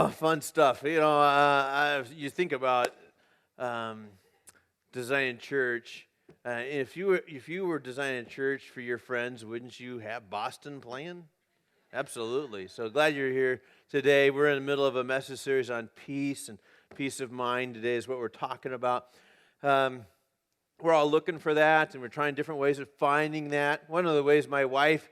Oh, fun stuff. You think about um, designing church. If you were designing church for your friends, wouldn't you have Boston playing? Absolutely. So glad you're here today. We're in the middle of a message series on peace and peace of mind. Today is what we're talking about. Um, we're all looking for that, and we're trying different ways of finding that. One of the ways my wife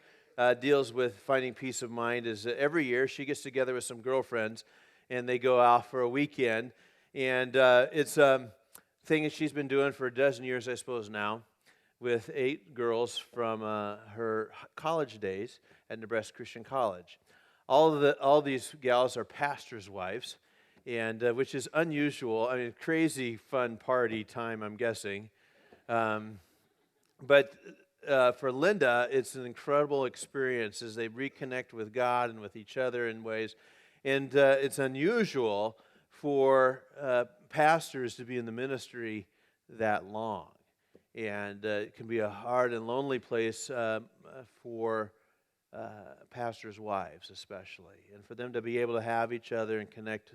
deals with finding peace of mind is that every year she gets together with some girlfriends, and they go out for a weekend. And it's a thing that she's been doing for a dozen years, I suppose, now, with 8 girls from her college days at Nebraska Christian College. All these gals are pastors' wives, and which is unusual. I mean, crazy fun party time, I'm guessing. But for Linda, it's an incredible experience as they reconnect with God and with each other in ways. And it's unusual for pastors to be in the ministry that long. And it can be a hard and lonely place for pastors' wives especially. And for them to be able to have each other and connect.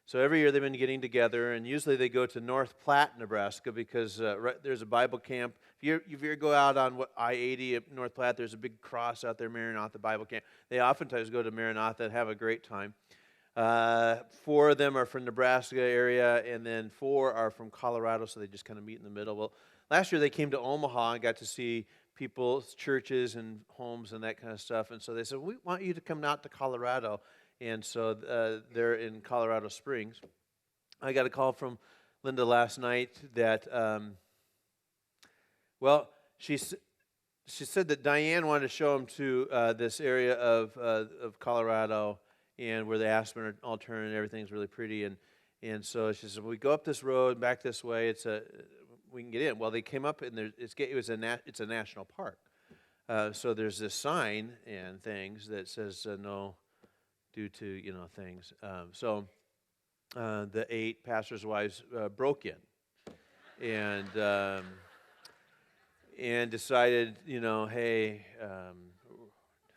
So every year they've been getting together, and usually they go to North Platte, Nebraska, because there's a Bible camp. If you ever go out on I-80 at North Platte, there's a big cross out there, Maranatha Bible Camp. They oftentimes go to Maranatha and have a great time. 4 of them are from Nebraska area, and then 4 are from Colorado, so they just kind of meet in the middle. Well, last year they came to Omaha and got to see people's churches and homes and that kind of stuff, and so they said, we want you to come out to Colorado. And so they're in Colorado Springs. I got a call from Linda last night that, she said that Diane wanted to show them to this area of Colorado, and where the aspen are all turning and everything's really pretty. And so she said, we go up this road, back this way. We can get in. Well, they came up, and it's a national park. So there's this sign and things that says no, due to things. So the 8 pastors' wives broke in and decided, hey,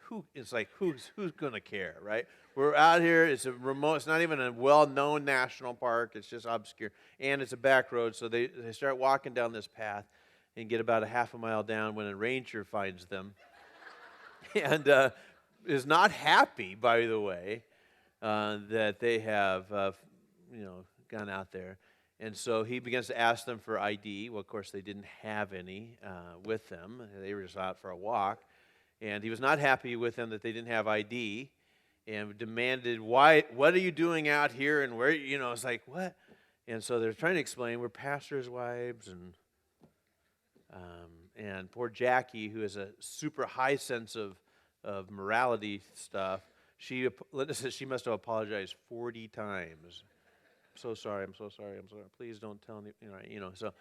who's gonna care, right? We're out here. It's a remote. It's not even a well-known national park. It's just obscure, and it's a back road. So they start walking down this path and get about a half a mile down when a ranger finds them, and is not happy, by the way, that they have, gone out there. And so he begins to ask them for ID. Well, of course, they didn't have any with them. They were just out for a walk. And he was not happy with them that they didn't have ID and demanded, what are you doing out here? And where, it's like, what? And so they're trying to explain, we're pastors' wives, and poor Jackie, who has a super high sense of morality stuff, Linda says she must have apologized 40 times. I'm so sorry. Please don't tell me, So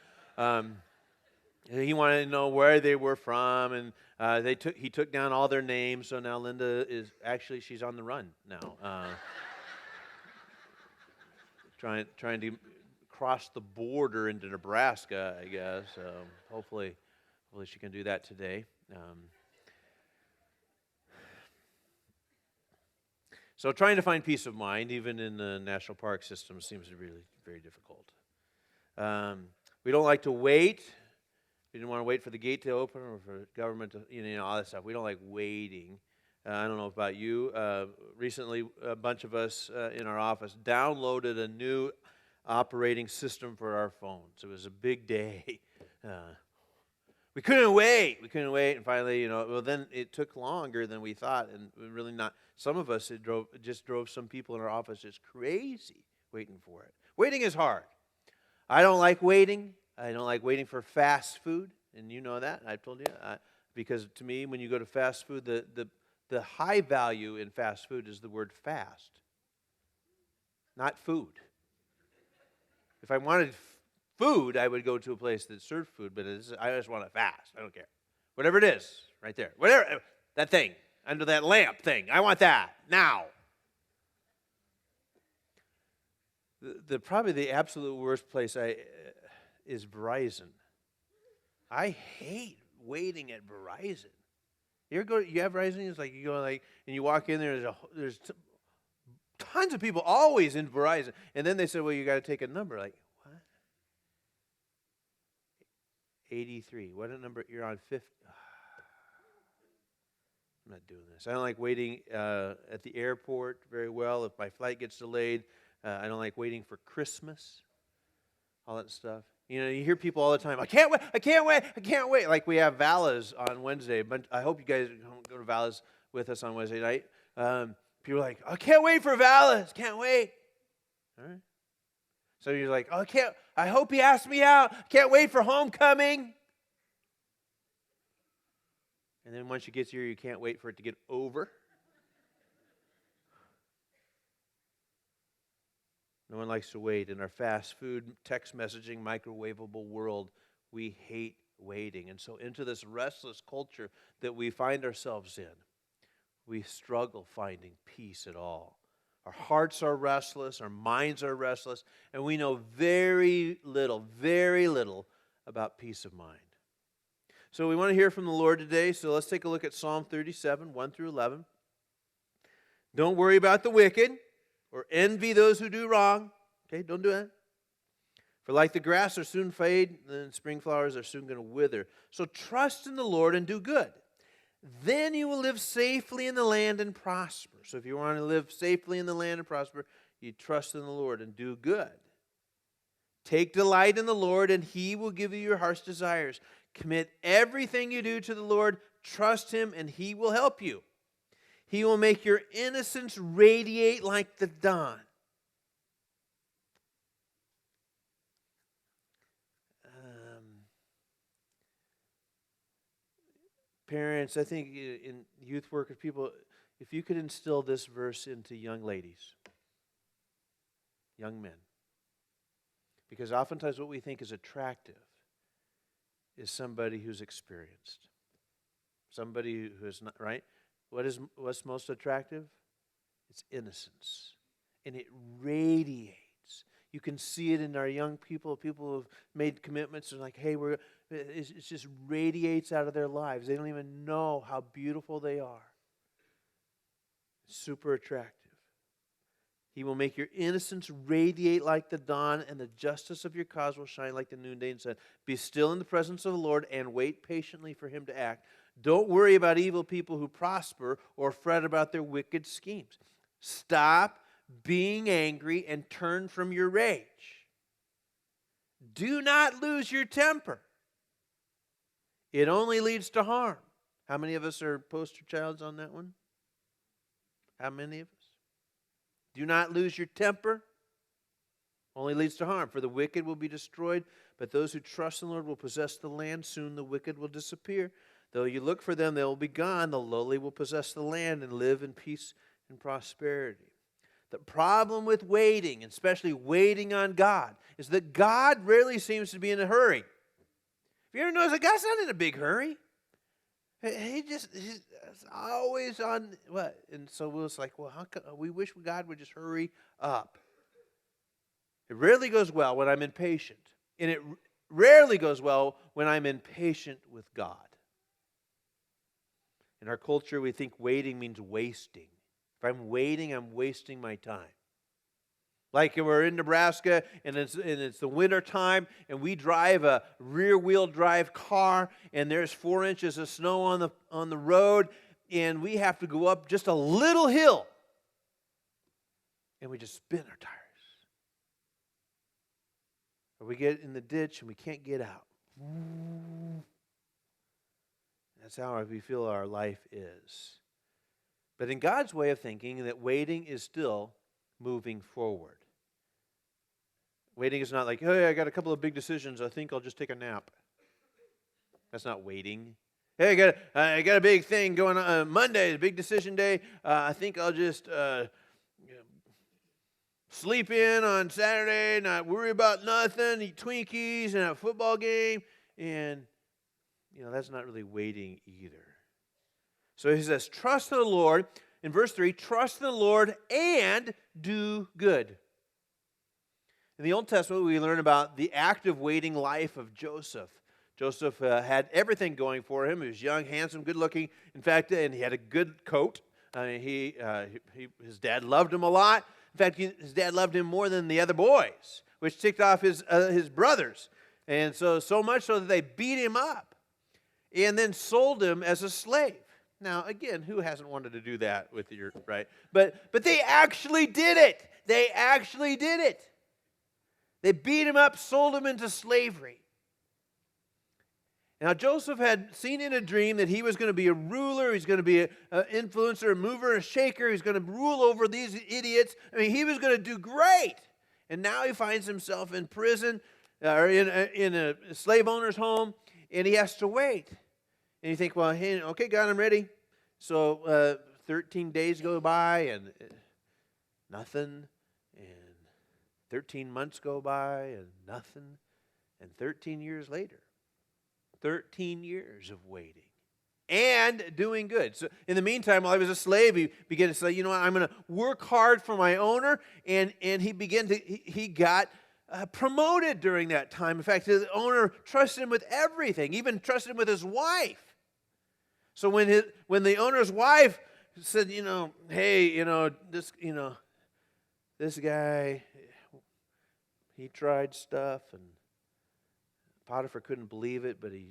he wanted to know where they were from, and he took down all their names. So now Linda she's on the run now, trying to cross the border into Nebraska, I guess. Hopefully she can do that today. So trying to find peace of mind, even in the national park system, seems to be really very difficult. We don't like to wait. We didn't want to wait for the gate to open or for government to, all that stuff. We don't like waiting. I don't know about you. Recently, a bunch of us in our office downloaded a new operating system for our phones. It was a big day. We couldn't wait, and finally, then it took longer than we thought, and really not. Some of us, it just drove some people in our office just crazy waiting for it. Waiting is hard. I don't like waiting. I don't like waiting for fast food, and you know that. I've told you, because to me, when you go to fast food, the high value in fast food is the word fast, not food. If I wanted food, I would go to a place that served food, but I just want it fast. I don't care. Whatever it is, right there. Whatever, that thing, under that lamp thing. I want that, now. Probably the absolute worst place is Verizon. I hate waiting at Verizon. You have Verizon? It's like you go and you walk in there, there's tons of people always in Verizon. And then they said, well, you got to take a number. Like, what? 83. What a number? You're on 50. I'm not doing this. I don't like waiting at the airport very well. If my flight gets delayed, I don't like waiting for Christmas, all that stuff. You know, you hear people all the time, I can't wait, I can't wait, I can't wait. Like we have Valas on Wednesday, but I hope you guys go to Valas with us on Wednesday night. People are like, I can't wait for Valas, can't wait. All right. So you're like, oh, I hope he asks me out. Can't wait for homecoming. And then once you get here, you can't wait for it to get over. No one likes to wait. In our fast food, text messaging, microwavable world, we hate waiting. And so into this restless culture that we find ourselves in, we struggle finding peace at all. Our hearts are restless, our minds are restless, and we know very little about peace of mind. So we want to hear from the Lord today, so let's take a look at Psalm 37, 1 through 11. Don't worry about the wicked or envy those who do wrong. Okay, don't do that. For like the grass are soon fade, and spring flowers are soon going to wither. So trust in the Lord and do good. Then you will live safely in the land and prosper. So if you want to live safely in the land and prosper, you trust in the Lord and do good. Take delight in the Lord, and He will give you your heart's desires. Commit everything you do to the Lord. Trust Him, and He will help you. He will make your innocence radiate like the dawn. Parents, I think in youth work, if you could instill this verse into young ladies, young men, because oftentimes what we think is attractive is somebody who's experienced, somebody who is not, right? What's most attractive? It's innocence, and it radiates. You can see it in our young people. People who have made commitments and like, hey, it just radiates out of their lives. They don't even know how beautiful they are. It's super attractive. He will make your innocence radiate like the dawn, and the justice of your cause will shine like the noonday sun. Be still in the presence of the Lord and wait patiently for Him to act. Don't worry about evil people who prosper or fret about their wicked schemes. Stop being angry and turn from your rage. Do not lose your temper. It only leads to harm. How many of us are poster childs on that one? How many of us? Do not lose your temper. Only leads to harm. For the wicked will be destroyed, but those who trust in the Lord will possess the land. Soon the wicked will disappear. Though you look for them, they will be gone. The lowly will possess the land and live in peace and prosperity. The problem with waiting, especially waiting on God, is that God rarely seems to be in a hurry. Have you ever noticed that God's not in a big hurry? He's always on what? And so we're just like, well, how come, we wish God would just hurry up. It rarely goes well when I'm impatient. And it rarely goes well when I'm impatient with God. In our culture, we think waiting means wasting. If I'm waiting, I'm wasting my time. Like we're in Nebraska and it's the winter time and we drive a rear-wheel drive car and there's 4 inches of snow on the road and we have to go up just a little hill and we just spin our tires. Or we get in the ditch and we can't get out. That's how we feel our life is. But in God's way of thinking, that waiting is still moving forward. Waiting is not like, hey, I got a couple of big decisions. I think I'll just take a nap. That's not waiting. Hey, I got a big thing going on. Monday is a big decision day. I think I'll just sleep in on Saturday, not worry about nothing, eat Twinkies and have a football game. And, that's not really waiting either. So he says, trust in the Lord. In verse 3, trust in the Lord and do good. In the Old Testament, we learn about the active waiting life of Joseph. Joseph had everything going for him. He was young, handsome, good-looking. In fact, and he had a good coat. His dad loved him a lot. In fact, his dad loved him more than the other boys, which ticked off his brothers. And so much so that they beat him up and then sold him as a slave. Now, again, who hasn't wanted to do that with your, right? But they actually did it. They actually did it. They beat him up, sold him into slavery. Now, Joseph had seen in a dream that he was going to be a ruler, he's going to be an influencer, a mover, a shaker, he's going to rule over these idiots. I mean, he was going to do great. And now he finds himself in prison, or in a slave owner's home, and he has to wait. And you think, well, hey, okay, God, I'm ready. So 13 days go by, and nothing. And 13 months go by, and nothing. And 13 years later, 13 years of waiting and doing good. So in the meantime, while he was a slave, he began to say, you know what, I'm going to work hard for my owner. And he got promoted during that time. In fact, the owner trusted him with everything, even trusted him with his wife. So when the owner's wife said, hey, this guy, he tried stuff, and Potiphar couldn't believe it, but he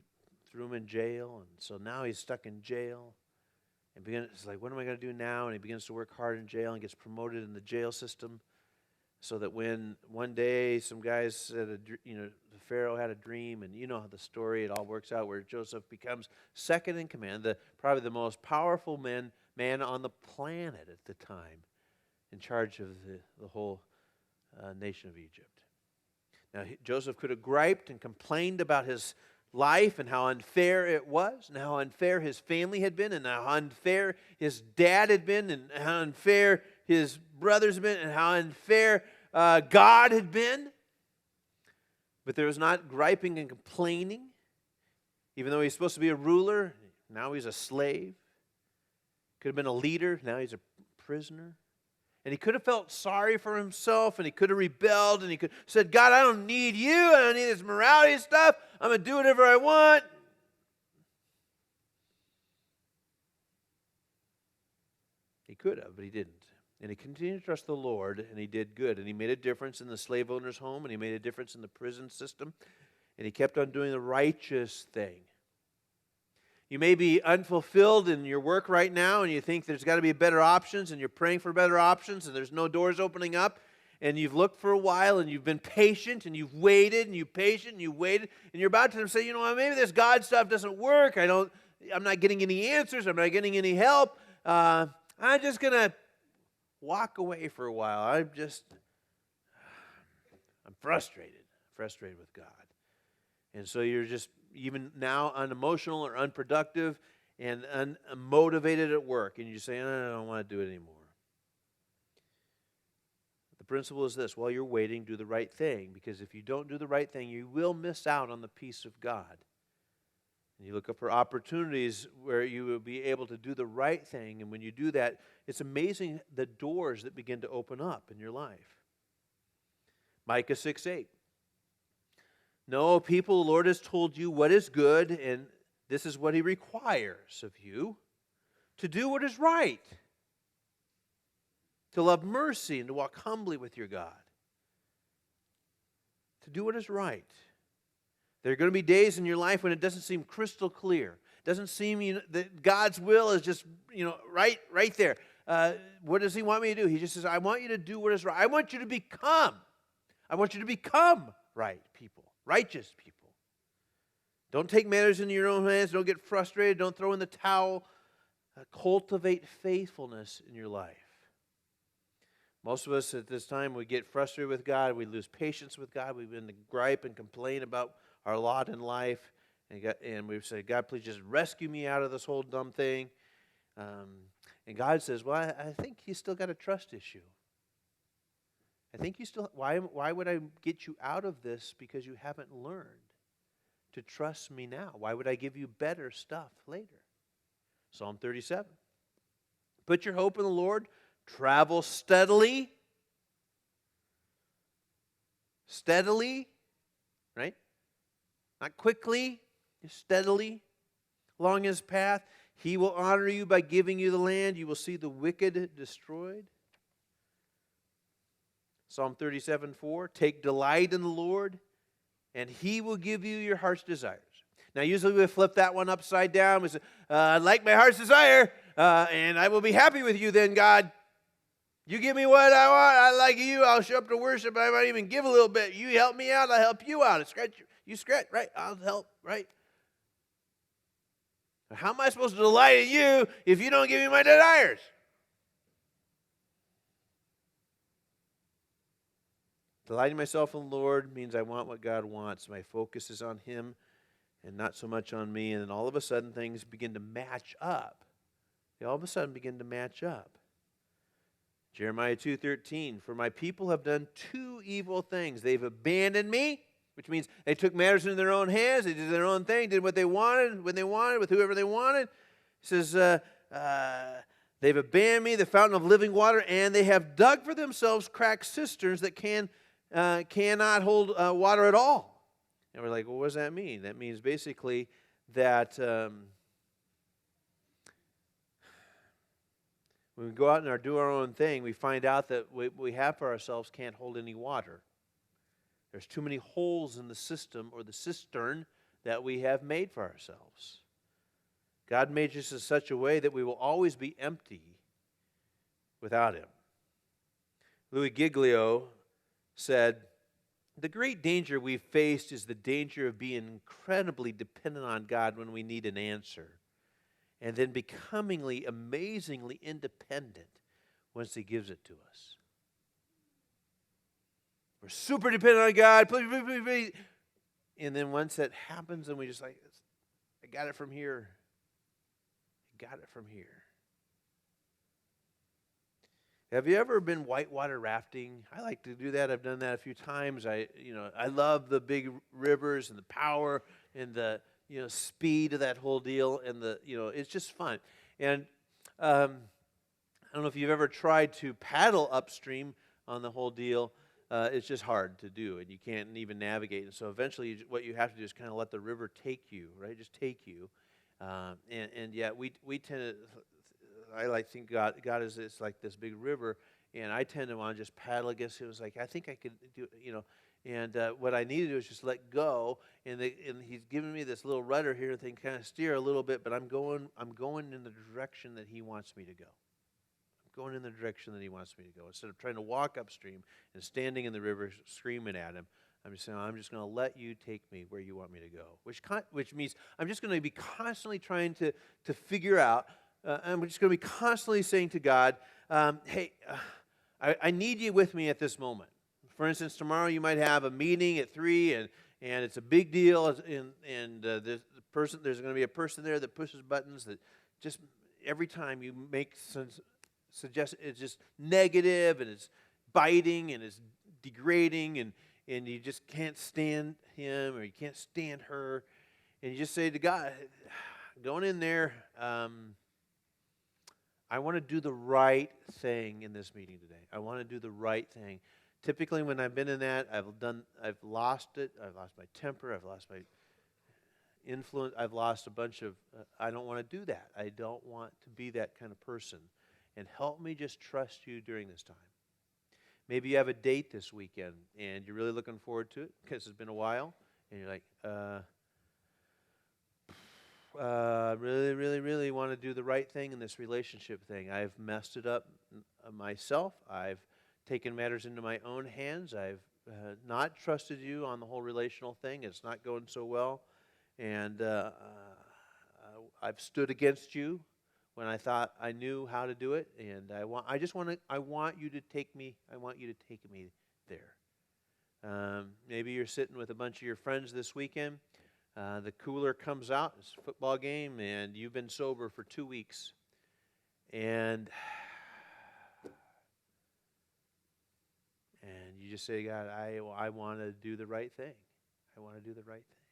threw him in jail, and so now he's stuck in jail. And it's like, what am I going to do now? And he begins to work hard in jail and gets promoted in the jail system, so that when one day some guys said, the Pharaoh had a dream, and you know how the story, it all works out, where Joseph becomes second in command, probably the most powerful man on the planet at the time, in charge of the whole nation of Egypt. Now, Joseph could have griped and complained about his life and how unfair it was, and how unfair his family had been, and how unfair his dad had been, and how unfair his brothers had been, and how unfair God had been. But there was not griping and complaining. Even though he's supposed to be a ruler, now he's a slave. Could have been a leader, now he's a prisoner. And he could have felt sorry for himself, and he could have rebelled, and he could have said, God, I don't need you. I don't need this morality stuff. I'm going to do whatever I want. He could have, but he didn't. And he continued to trust the Lord, and he did good. And he made a difference in the slave owner's home, and he made a difference in the prison system. And he kept on doing the righteous thing. You may be unfulfilled in your work right now, and you think there's got to be better options, and you're praying for better options, and there's no doors opening up, and you've looked for a while, and you've been patient, and you've waited, and you've patient, and you waited, and you're about to say, maybe this God stuff doesn't work. I'm not getting any answers. I'm not getting any help. I'm just going to walk away for a while. I'm frustrated with God. And so you're just even now unemotional or unproductive and unmotivated at work. And you say, I don't want to do it anymore. The principle is this: while you're waiting, do the right thing. Because if you don't do the right thing, you will miss out on the peace of God. And you look up for opportunities where you will be able to do the right thing. And when you do that, it's amazing the doors that begin to open up in your life. Micah 6:8. No, people, the Lord has told you what is good, and this is what He requires of you: to do what is right, to love mercy, and to walk humbly with your God. To do what is right. There are going to be days in your life when it doesn't seem crystal clear. It doesn't seem that God's will is just right there. What does He want me to do? He just says, I want you to do what is right. I want you to become right people. Righteous people. Don't take matters into your own hands. Don't get frustrated. Don't throw in the towel. Cultivate faithfulness in your life. Most of us at this time, we get frustrated with God. We lose patience with God. We begin to gripe and complain about our lot in life. And we say, God, please just rescue me out of this whole dumb thing. And God says, well, I think you still got a trust issue. I think you still, why would I get you out of this? Because you haven't learned to trust me now. Why would I give you better stuff later? Psalm 37. Put your hope in the Lord. Travel steadily. Steadily, right? Not quickly, just steadily along His path. He will honor you by giving you the land. You will see the wicked destroyed. Psalm 37:4, take delight in the Lord, and He will give you your heart's desires. Now, usually we flip that one upside down. We say, like my heart's desire, and I will be happy with you then, God. You give me what I want. I like you. I'll show up to worship. I might even give a little bit. You help me out. I'll help you out. You scratch, right? I'll help, right? How am I supposed to delight in you if you don't give me my desires? Delighting myself in the Lord means I want what God wants. My focus is on Him and not so much on me. And then all of a sudden things begin to match up. They all of a sudden begin to match up. Jeremiah 2:13, for my people have done two evil things. They've abandoned me, which means they took matters into their own hands. They did their own thing, did what they wanted, when they wanted, with whoever they wanted. It says, they've abandoned me, the fountain of living water, and they have dug for themselves cracked cisterns that cannot hold water at all. And we're like, well, what does that mean? That means basically that when we go out and do our own thing, we find out that what we have for ourselves can't hold any water. There's too many holes in the system or the cistern that we have made for ourselves. God made us in such a way that we will always be empty without Him. Louis Giglio said, the great danger we've faced is the danger of being incredibly dependent on God when we need an answer, and then becomingly, amazingly independent once He gives it to us. We're super dependent on God, please, please, please, please. And then once that happens, and we just like, I got it from here. I got it from here. Have you ever been whitewater rafting? I like to do that. I've done that a few times. I love the big rivers and the power and the speed of that whole deal, and it's just fun. And I don't know if you've ever tried to paddle upstream on the whole deal. It's just hard to do, and you can't even navigate. And so eventually, what you have to do is kind of let the river take you, right? Just take you. And yet we tend to. I like think God is it's like this big river, and I tend to want to just paddle against it. It was like I think I could do, And what I need to do is just let go, and He's giving me this little rudder here that can kind of steer a little bit, but I'm going in the direction that He wants me to go. I'm going in the direction that He wants me to go. Instead of trying to walk upstream and standing in the river screaming at Him, I'm just saying, I'm just going to let You take me where You want me to go. Which means I'm just going to be constantly trying to figure out. I'm just going to be constantly saying to God, hey, I need You with me at this moment. For instance, tomorrow you might have a meeting at 3, and it's a big deal, and there's going to be a person there that pushes buttons that just every time you make some suggestion, it's just negative, and it's biting, and it's degrading, and you just can't stand him, or you can't stand her, and you just say to God, going in there, I want to do the right thing in this meeting today. I want to do the right thing. Typically, when I've been in that, I've lost it. I've lost my temper. I've lost my influence. I've lost a bunch of. I don't want to do that. I don't want to be that kind of person. And help me just trust You during this time. Maybe you have a date this weekend, and you're really looking forward to it because it's been a while, and you're like, really, really, really want to do the right thing in this relationship thing. I've messed it up myself. I've taken matters into my own hands. I've not trusted You on the whole relational thing. It's not going so well, and I've stood against You when I thought I knew how to do it. And I want You to take me. I want You to take me there. Maybe you're sitting with a bunch of your friends this weekend. The cooler comes out, it's a football game, and you've been sober for 2 weeks. And you just say, God, I want to do the right thing. I want to do the right thing.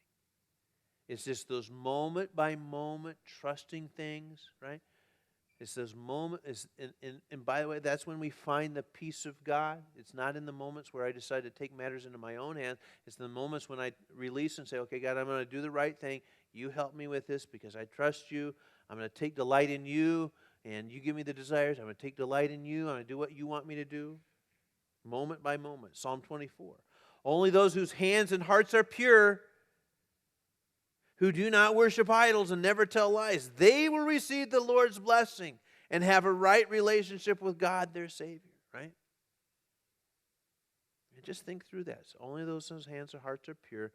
It's just those moment-by-moment trusting things, right? It's those moments, and by the way, that's when we find the peace of God. It's not in the moments where I decide to take matters into my own hands. It's the moments when I release and say, okay, God, I'm going to do the right thing. You help me with this because I trust You. I'm going to take delight in You, and You give me the desires. I'm going to take delight in You. I'm going to do what You want me to do. moment by moment. Psalm 24. Only those whose hands and hearts are pure, who do not worship idols and never tell lies, they will receive the Lord's blessing and have a right relationship with God, their Savior, right? And just think through that. So only those whose hands and hearts are pure,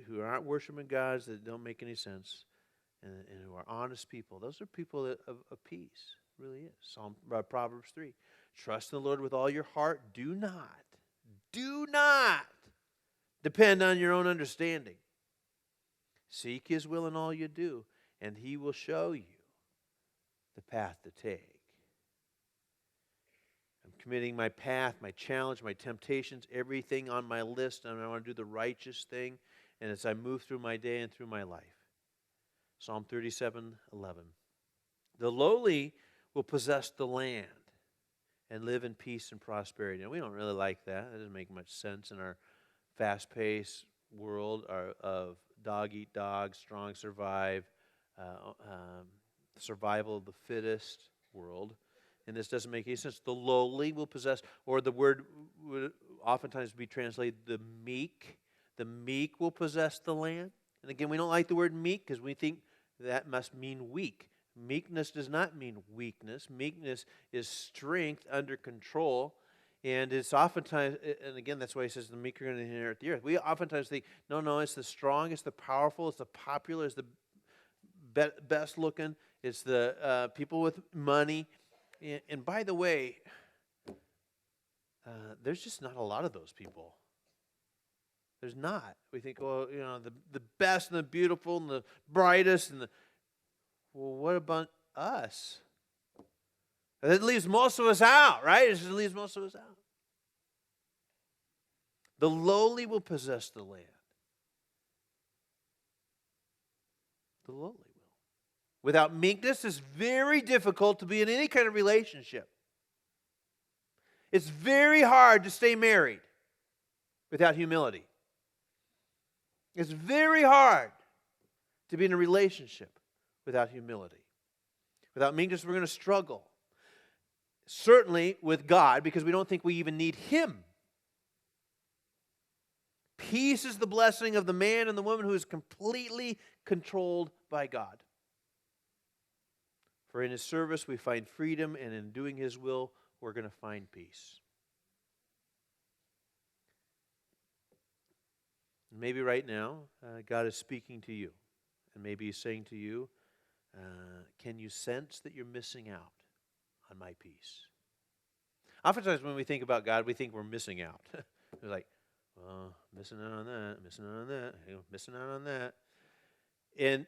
who aren't worshiping gods that don't make any sense, and who are honest people. Those are people of peace, really is. Proverbs 3. Trust in the Lord with all your heart. Do not depend on your own understanding. Seek His will in all you do, and He will show you the path to take. I'm committing my path, my challenge, my temptations, everything on my list, and I want to do the righteous thing, and as I move through my day and through my life. Psalm 37:11. The lowly will possess the land and live in peace and prosperity. Now, we don't really like that. That doesn't make much sense in our fast-paced world of dog eat dog, strong survive, survival of the fittest world. And this doesn't make any sense. The lowly will possess, or the word would oftentimes be translated the meek. The meek will possess the land. And again, we don't like the word meek because we think that must mean weak. Meekness does not mean weakness. Meekness is strength under control. And it's oftentimes, and again, that's why he says the meek are going to inherit the earth. We oftentimes think, no, it's the strong, it's the powerful, it's the popular, it's the best looking, it's the people with money. And by the way, there's just not a lot of those people. There's not. We think, well, the best and the beautiful and the brightest and well, what about us? That leaves most of us out, right? It just leaves most of us out. The lowly will possess the land. The lowly will. Without meekness, it's very difficult to be in any kind of relationship. It's very hard to stay married without humility. It's very hard to be in a relationship without humility. Without meekness, we're going to struggle. Certainly with God, because we don't think we even need Him. Peace is the blessing of the man and the woman who is completely controlled by God. For in His service we find freedom, and in doing His will we're going to find peace. Maybe right now God is speaking to you, and maybe He's saying to you, can you sense that you're missing out on my peace? Oftentimes when we think about God, we think we're missing out. We're like, missing out on that, missing out on that, missing out on that. And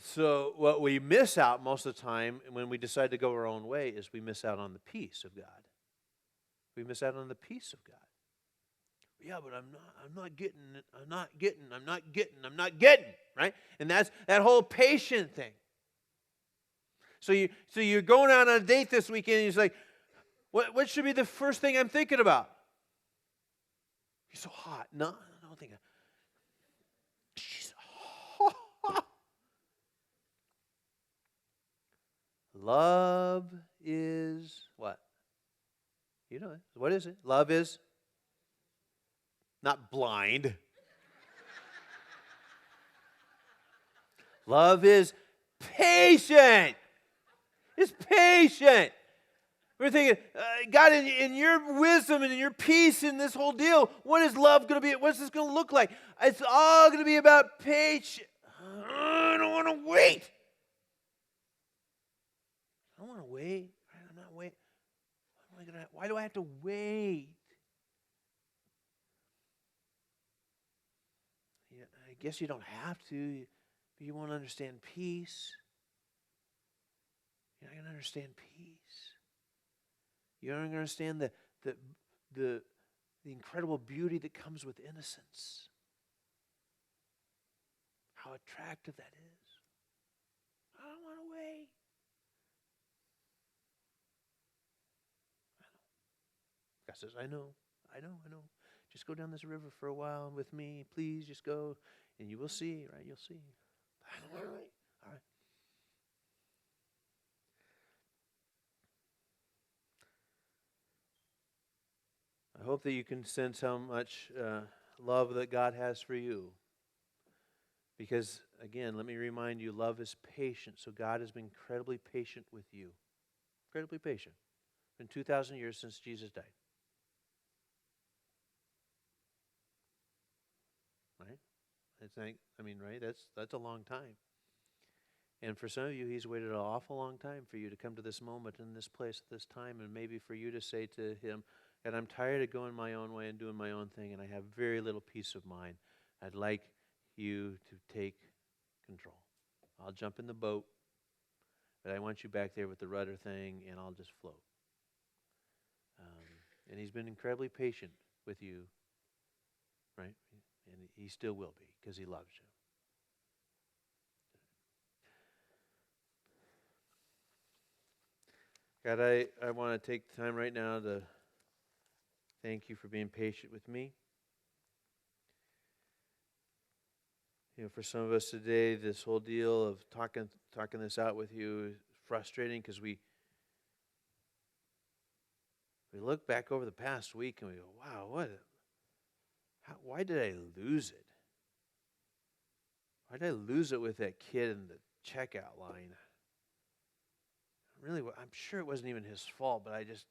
so what we miss out most of the time when we decide to go our own way is we miss out on the peace of God. We miss out on the peace of God. Yeah, but I'm not getting, right? And that's that whole patient thing. So you're going out on a date this weekend, and he's like, what should be the first thing I'm thinking about? You're so hot. No, I don't think. She's hot. Love is what? You know it. What is it? Love is not blind. Love is patient. It's patient. We're thinking, God, in your wisdom and in your peace in this whole deal, what is love going to be? What's this going to look like? It's all going to be about patience. I don't want to wait. I don't want to wait. I'm not waiting. Why do I have to wait? Yeah, I guess you don't have to, but you won't understand peace. You're not going to understand peace. You're not going to understand the incredible beauty that comes with innocence. How attractive that is. I don't want to wait. God says, I know. Just go down this river for a while with me. Please, just go, and you will see, right? You'll see. I don't want to wait. All right. I hope that you can sense how much love that God has for you. Because, again, let me remind you, love is patient. So God has been incredibly patient with you. Incredibly patient. It's been 2,000 years since Jesus died. Right? Right? That's a long time. And for some of you, He's waited an awful long time for you to come to this moment in this place at this time, and maybe for you to say to Him, and I'm tired of going my own way and doing my own thing, and I have very little peace of mind. I'd like you to take control. I'll jump in the boat, but I want you back there with the rudder thing, and I'll just float. And He's been incredibly patient with you, right? And He still will be, because He loves you. God, I want to take the time right now to thank you for being patient with me. For some of us today, this whole deal of talking this out with you is frustrating because we look back over the past week and we go, wow, why did I lose it? Why did I lose it with that kid in the checkout line? Really, I'm sure it wasn't even his fault, but I just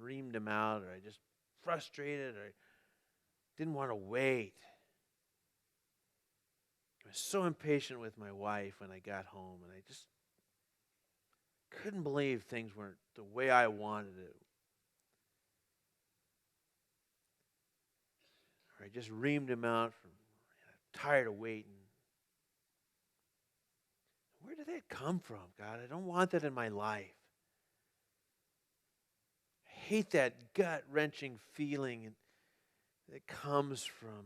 reamed him out, or I just frustrated, or didn't want to wait. I was so impatient with my wife when I got home, and I just couldn't believe things weren't the way I wanted it. Or I just reamed him out from tired of waiting. Where did that come from, God? I don't want that in my life. I hate that gut-wrenching feeling that comes from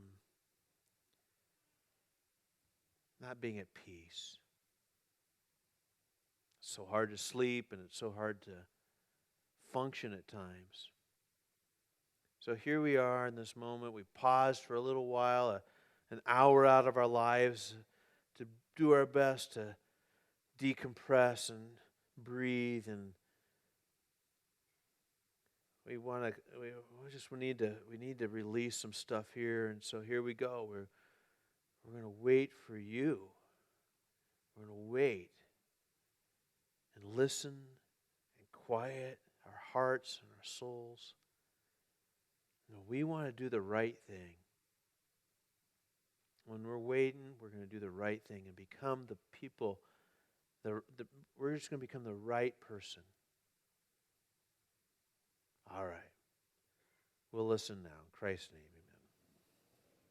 not being at peace. It's so hard to sleep, and it's so hard to function at times. So here we are in this moment. We paused for a little while, an hour out of our lives, to do our best to decompress and breathe, and we need to release some stuff here. And so here we go. We're going to wait for you. We're going to wait and listen and quiet our hearts and our souls. We want to do the right thing. When we're waiting, we're going to do the right thing and become the people. We're just going to become the right person. All right. We'll listen now. In Christ's name.